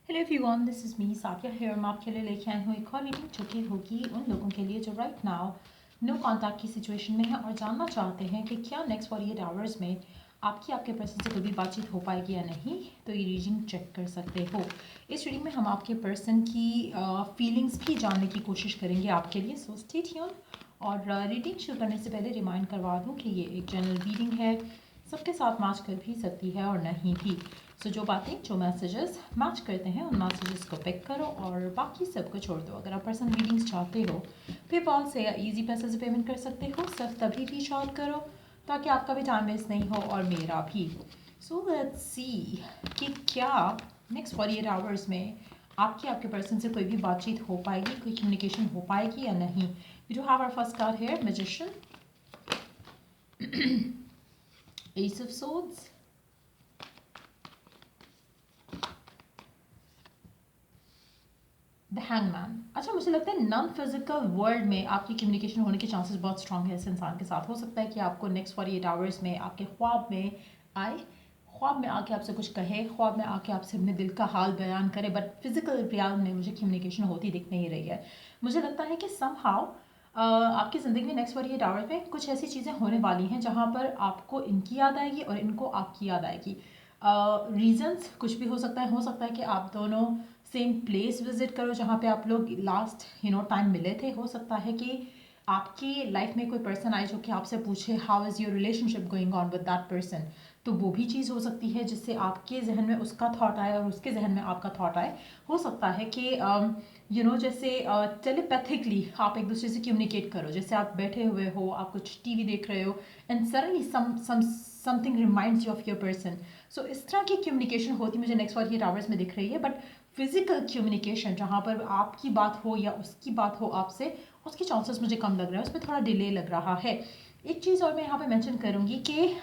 Hello everyone, this is me Sakia here. मैं आपके लिए लेके आई हूँ एक और रीडिंग जो कि होगी उन लोगों के लिए जो राइट नाउ नो कॉन्टैक्ट की सिचुएशन में है और जानना चाहते हैं कि क्या नेक्स्ट 48 आवर्स में आपके पर्सन से कभी बातचीत हो पाएगी या नहीं। तो ये रीडिंग चेक कर सकते हो। इस रीडिंग में हम आपके पर्सन की फीलिंग्स भी जानने की कोशिश करेंगे आपके लिए, सो स्टे ट्यून। और रीडिंग शुरू करने से पहले रिमाइंड करवा दूँ कि ये एक जनरल रीडिंग है, सबके साथ मैच कर भी सकती है और नहीं भी। सो जो बातें जो मैसेजेस मैच करते हैं उन मैसेजेस को पिक करो और बाकी सबको छोड़ दो। अगर आप पर्सनल रीडिंग्स चाहते हो पेपाल से या इजी पैसे से पेमेंट कर सकते हो। सिर्फ तभी रीच आउट करो ताकि आपका भी टाइम वेस्ट नहीं हो और मेरा भी। सो लेट्स सी कि क्या नेक्स्ट 48 आवर्स में आपके पर्सन से कोई भी बातचीत हो पाएगी, कोई कम्युनिकेशन हो पाएगी या नहीं। We do have our first card here, magician, ace of swords, the hangman. अच्छा, मुझे लगता है नॉन फिजिकल वर्ल्ड में आपकी कम्युनिकेशन होने के चांसेस बहुत स्ट्रांग है इस इंसान के साथ। हो सकता है कि आपको नेक्स्ट 48 आवर्स में आपके ख्वाब में आए, ख्वाब में आके आपसे कुछ कहे, ख्वाब में आके आपसे अपने दिल का हाल बयान करे, बट फिजिकल रियल में मुझे कम्युनिकेशन होती दिख नहीं रही है। मुझे लगता है कि समहाउ आपकी ज़िंदगी में नेक्स्ट 48 आवर्स में कुछ ऐसी चीज़ें होने वाली हैं जहाँ पर आपको इनकी याद आएगी और इनको आपकी याद आएगी। रीजंस कुछ भी हो सकता है कि आप दोनों सेम प्लेस विजिट करो जहाँ पे आप लोग लास्ट टाइम मिले थे। हो सकता है कि आपकी लाइफ में कोई पर्सन आए जो कि आपसे पूछे how is your relationship going on with that person. तो वो भी चीज़ हो सकती है जिससे आपके जहन में उसका थॉट आए और उसके जहन में आपका थॉट आए। हो सकता है कि जैसे टेलीपैथिकली आप एक दूसरे से कम्युनिकेट करो, जैसे आप बैठे हुए हो, आप कुछ टीवी देख रहे हो and suddenly something reminds you of your person. So इस तरह की कम्युनिकेशन होती मुझे नेक्स्ट 48 आवर्स में दिख रही है। बट फिजिकल कम्युनिकेशन जहाँ पर आपकी बात हो या उसकी बात हो आपसे, उसके चांसेस मुझे कम लग रहा है, उसमें थोड़ा डिले लग रहा है। एक चीज़ और मैं यहाँ पे मेंशन करूँगी कि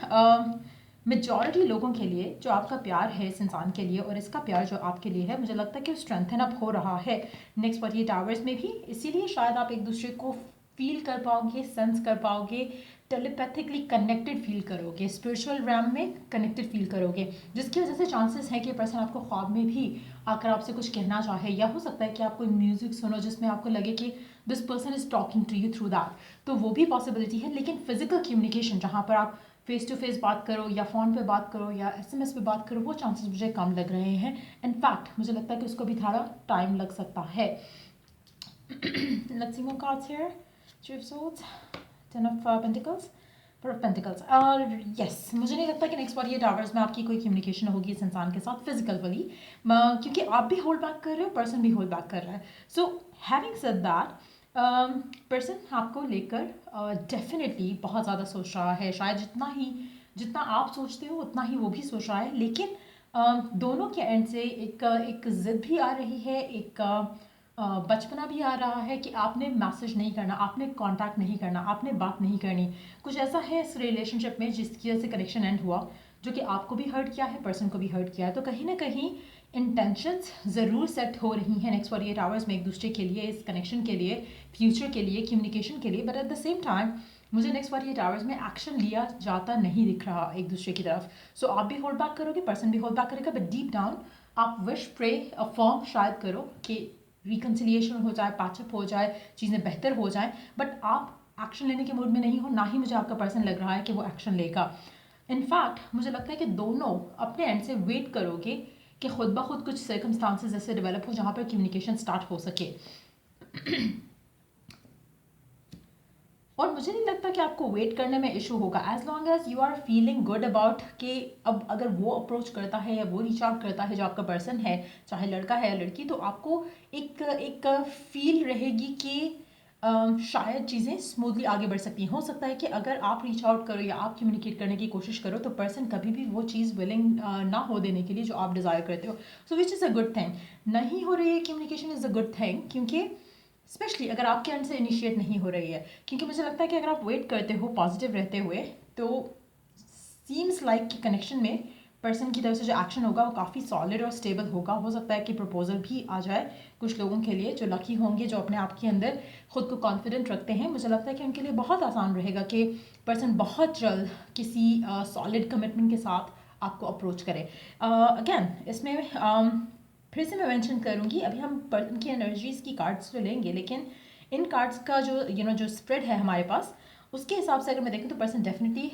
मेजॉरिटी लोगों के लिए जो आपका प्यार है इस इंसान के लिए और इसका प्यार जो आपके लिए है, मुझे लगता है कि वो स्ट्रेंथन अप हो रहा है नेक्स्ट 48 आवर्स में भी। इसीलिए शायद आप एक दूसरे को फील कर पाओगे, सेंस कर पाओगे, टेलीपैथिकली कनेक्टेड फील करोगे, स्पिरिचुअल रैम में कनेक्टेड फील करोगे, जिसकी वजह से चांसेस है कि पर्सन आपको ख्वाब में भी आकर आपसे कुछ कहना चाहे। या हो सकता है कि आप कोई म्यूजिक सुनो जिसमें आपको लगे कि this person is talking to you through that, तो वो भी पॉसिबिलिटी है। लेकिन फिजिकल कम्युनिकेशन जहाँ पर आप फेस टू फेस बात करो या फ़ोन पे बात करो या एसएमएस पे बात करो, वो चांसेस मुझे कम लग रहे हैं। इनफैक्ट मुझे लगता है कि उसको भी थोड़ा टाइम लग सकता है। Let's see more cards here. Two of Swords, Ten of Pentacles, Four of Pentacles. और yes, मुझे नहीं लगता कि नेक्स्ट 48 आवर्स में आपकी कोई कम्युनिकेशन होगी इस इंसान के साथ फिजिकली, क्योंकि आप भी होल्ड बैक कर रहे हो, पर्सन भी होल्ड बैक कर रहा है। So having said that, person आपको लेकर डेफिनेटली बहुत ज़्यादा सोच रहा है। शायद जितना आप सोचते हो उतना ही वो भी सोच रहा है। लेकिन दोनों के एंड से एक ज़िद भी आ रही है, एक बचपना भी आ रहा है कि आपने मैसेज नहीं करना, आपने कांटेक्ट नहीं करना, आपने बात नहीं करनी। कुछ ऐसा है इस रिलेशनशिप में जिसकी वजह से कनेक्शन एंड हुआ, जो कि आपको भी हर्ट किया है, पर्सन को भी हर्ट किया है। तो कहीं ना कहीं इंटेंशंस ज़रूर सेट हो रही हैं नेक्स्ट 48 आवर्स में एक दूसरे के लिए, इस कनेक्शन के लिए, फ्यूचर के लिए, कम्युनिकेशन के लिए। But at the same time मुझे नेक्स्ट 48 आवर्स में एक्शन लिया जाता नहीं दिख रहा एक दूसरे की तरफ। सो आप भी होल्ड बैक करोगे, पर्सन भी होल्ड बैक करेगा, बट डीप डाउन आप विश प्रे अफर्म शायद करो कि रिकन्सिलिएशन हो जाए, पैचअप हो जाए, चीज़ें बेहतर हो जाएं। बट आप एक्शन लेने के मूड में नहीं हो, ना ही मुझे आपका पर्सन लग रहा है कि वो एक्शन लेगा। इनफैक्ट मुझे लगता है कि दोनों अपने एंड से वेट करोगे कि खुद ब खुद कुछ सर्कमस्टांसेस ऐसे डेवलप हो जहाँ पर कम्युनिकेशन स्टार्ट हो सके। और मुझे नहीं लगता कि आपको वेट करने में इशू होगा, as long as you are feeling good about कि अब अगर वो अप्रोच करता है या वो रीच आउट करता है जो आपका पर्सन है, चाहे लड़का है या लड़की, तो आपको एक एक फील रहेगी कि शायद चीज़ें स्मूथली आगे बढ़ सकती हैं। हो सकता है कि अगर आप रीच आउट करो या आप कम्युनिकेट करने की कोशिश करो तो पर्सन कभी भी वो चीज़ विलिंग ना हो देने के लिए जो आप डिज़ायर करते हो। So which is a good thing. नहीं हो रही है communication is a good thing, क्योंकि स्पेशली अगर आपके एंड से इनिशिएट नहीं हो रही है। क्योंकि मुझे लगता है कि अगर आप वेट करते हो पॉजिटिव रहते हुए, तो सीम्स लाइक कि कनेक्शन में पर्सन की तरफ से जो एक्शन होगा वो काफ़ी सॉलिड और स्टेबल होगा। हो सकता है कि प्रपोजल भी आ जाए कुछ लोगों के लिए जो लकी होंगे, जो अपने आप के अंदर खुद को कॉन्फिडेंट रखते हैं। मुझे लगता है कि उनके लिए बहुत आसान रहेगा कि पर्सन बहुत जल्द किसी सॉलिड कमिटमेंट के साथ आपको अप्रोच करे। अगेन इसमें फिर से मैं मेंशन करूँगी, अभी हम पर्सन की एनर्जीज़ की कार्ड्स तो लेंगे, लेकिन इन कार्ड्स का जो जो स्प्रेड है हमारे पास, उसके हिसाब से अगर मैं देखूँ तो person definitely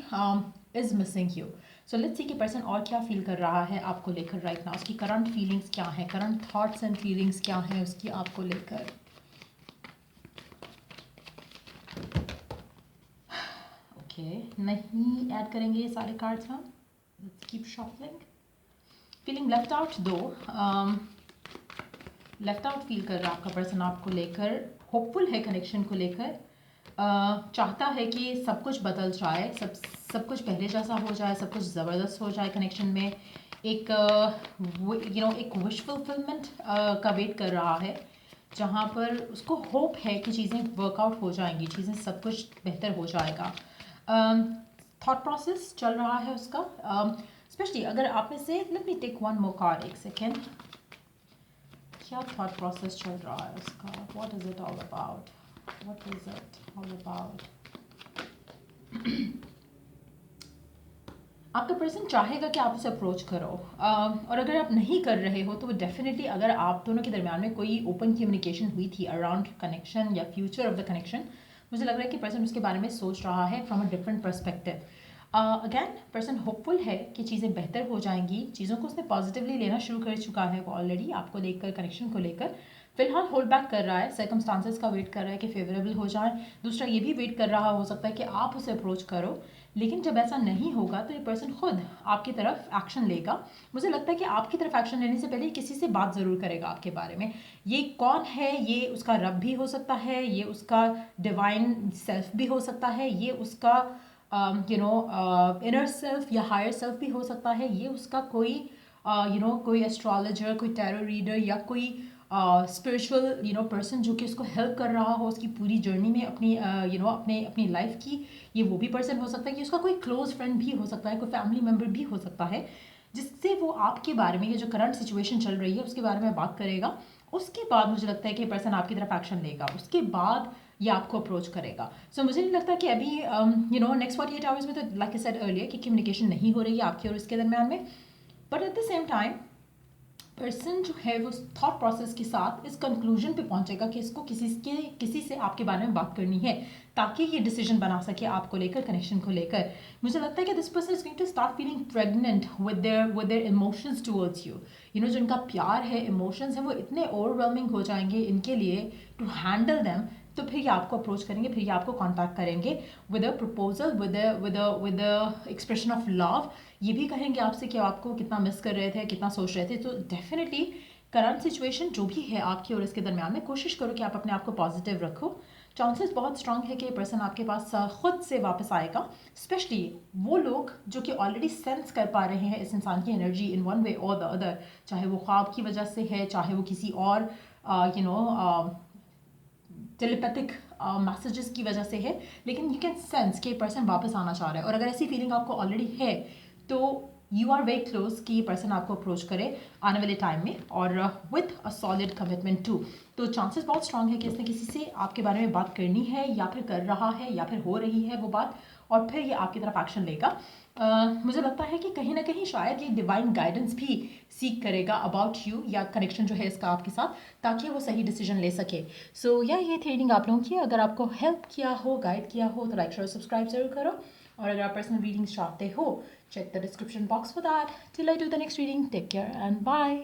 is missing you. So let's see कि पर्सन और क्या फील कर रहा है आपको लेकर राइट नाउ, उसकी करंट फीलिंग्स क्या है, करंट थॉट्स एंड फीलिंग्स क्या हैं उसकी आपको लेकर। ओके, नहीं ऐड करेंगे ये सारे कार्ड्स हम, let's keep shuffling. Feeling left out दो, लेफ्ट आउट फील कर रहा है आपका पर्सन आपको लेकर, होपफुल है कनेक्शन को लेकर, चाहता है कि सब कुछ बदल जाए, सब कुछ पहले जैसा हो जाए, सब कुछ ज़बरदस्त हो जाए कनेक्शन में, एक एक विश फुलफिलमेंट का वेट कर रहा है, जहाँ पर उसको होप है कि चीज़ें वर्कआउट हो जाएंगी, चीज़ें सब कुछ बेहतर हो जाएगा। थॉट प्रोसेस चल रहा है उसका, स्पेशली अगर आप में से, let me take one more card, एक सेकेंड, क्या थॉट प्रोसेस चल रहा है उसका, what is it all about, what is it all about. आपका पर्सन चाहेगा कि आप उसे अप्रोच करो, और अगर आप नहीं कर रहे हो तो वो डेफिनेटली, अगर आप दोनों के दरमियान में कोई ओपन कम्युनिकेशन हुई थी अराउंड कनेक्शन या फ्यूचर ऑफ द कनेक्शन, मुझे लग रहा है कि पर्सन उसके बारे में सोच रहा है from a different perspective. Again person hopeful है कि चीज़ें बेहतर हो जाएंगी, चीज़ों को उसने पॉजिटिवली लेना शुरू कर चुका है वो ऑलरेडी, आपको लेकर, कनेक्शन को लेकर। फिलहाल होल्ड बैक कर रहा है, सर्कमस्टांसेस का वेट कर रहा है कि फेवरेबल हो जाए। दूसरा ये भी वेट कर रहा हो सकता है कि आप उसे अप्रोच करो, लेकिन जब ऐसा नहीं होगा तो ये पर्सन खुद आपकी तरफ एक्शन लेगा। मुझे लगता है कि आपकी तरफ एक्शन लेने से पहले किसी से बात ज़रूर करेगा आपके बारे में। ये कौन है, ये उसका रब भी हो सकता है, ये उसका डिवाइन सेल्फ भी हो सकता है, ये उसका इनर सेल्फ या हायर सेल्फ भी हो सकता है, ये उसका कोई कोई एस्ट्रोलॉजर, कोई टैरो रीडर या कोई स्पिरिचुअल पर्सन जो कि उसको हेल्प कर रहा हो उसकी पूरी जर्नी में, अपनी अपनी लाइफ की। ये वो भी पर्सन हो सकता है कि उसका कोई क्लोज फ्रेंड भी हो सकता है, कोई फैमिली मेम्बर भी हो सकता है, जिससे वो आपके बारे में, ये जो करंट सिचुएशन चल रही है उसके बारे में बात करेगा। उसके बाद मुझे लगता है कि पर्सन आपकी तरफ एक्शन लेगा, उसके बाद ये आपको अप्रोच करेगा। सो मुझे नहीं लगता कि अभी नेक्स्ट 48 आवर्स में, तो लाइक आई सेड अर्लियर कि कम्युनिकेशन नहीं हो रही है आपके और उसके दरमियान में, but at the same time person जो है वो थॉट प्रोसेस के साथ इस कंक्लूजन पे पहुंचेगा कि इसको किसी से आपके बारे में बात करनी है, ताकि ये डिसीजन बना सके आपको लेकर, कनेक्शन को लेकर। मुझे लगता है कि this person is going to start feeling pregnant with their emotions towards you. जो इनका प्यार है, इमोशंस हैं, वो इतने ओवरवेलमिंग हो जाएंगे इनके लिए टू हैंडल दैम। तो फिर ये आपको अप्रोच करेंगे, फिर ये आपको कांटेक्ट करेंगे with a proposal, with a expression of love. ये भी कहेंगे आपसे कि आपको कितना मिस कर रहे थे, कितना सोच रहे थे। तो डेफिनेटली करंट सिचुएशन जो भी है आपकी और इसके दरमियान में, कोशिश करो कि आप अपने आप को पॉजिटिव रखो। चांसेस बहुत स्ट्रांग है कि ये पर्सन आपके पास खुद से वापस आएगा, स्पेशली वो लोग जो कि ऑलरेडी सेंस कर पा रहे हैं इस इंसान की एनर्जी इन वन वे और द अदर, चाहे वो ख्वाब की वजह से है, चाहे वो किसी और टेलीपैथिक मैसेजेस की वजह से है, लेकिन यू कैन सेंस कि पर्सन वापस आना चाह रहा है। और अगर ऐसी फीलिंग आपको ऑलरेडी है तो यू आर वेरी क्लोज कि ये पर्सन आपको अप्रोच करे आने वाले टाइम में, और with a solid commitment to. तो चांसेस बहुत स्ट्रांग है कि इसने किसी से आपके बारे में बात करनी है, या फिर कर रहा है, या फिर हो रही है वो बात, और फिर ये आपकी तरफ एक्शन लेगा। मुझे लगता है कि कहीं ना कहीं शायद ये डिवाइन गाइडेंस भी सीख करेगा अबाउट यू, या कनेक्शन जो है इसका आपके साथ, ताकि वो सही डिसीजन ले सके। सो ये थी रीडिंग आप लोगों की। अगर आपको हेल्प किया हो, गाइड किया हो, तो लाइक शेयर सब्सक्राइब जरूर करो। और अगर आप पर्सनल रीडिंग्स चाहते हो, check the description box for that. Till I do the next reading, take care and bye.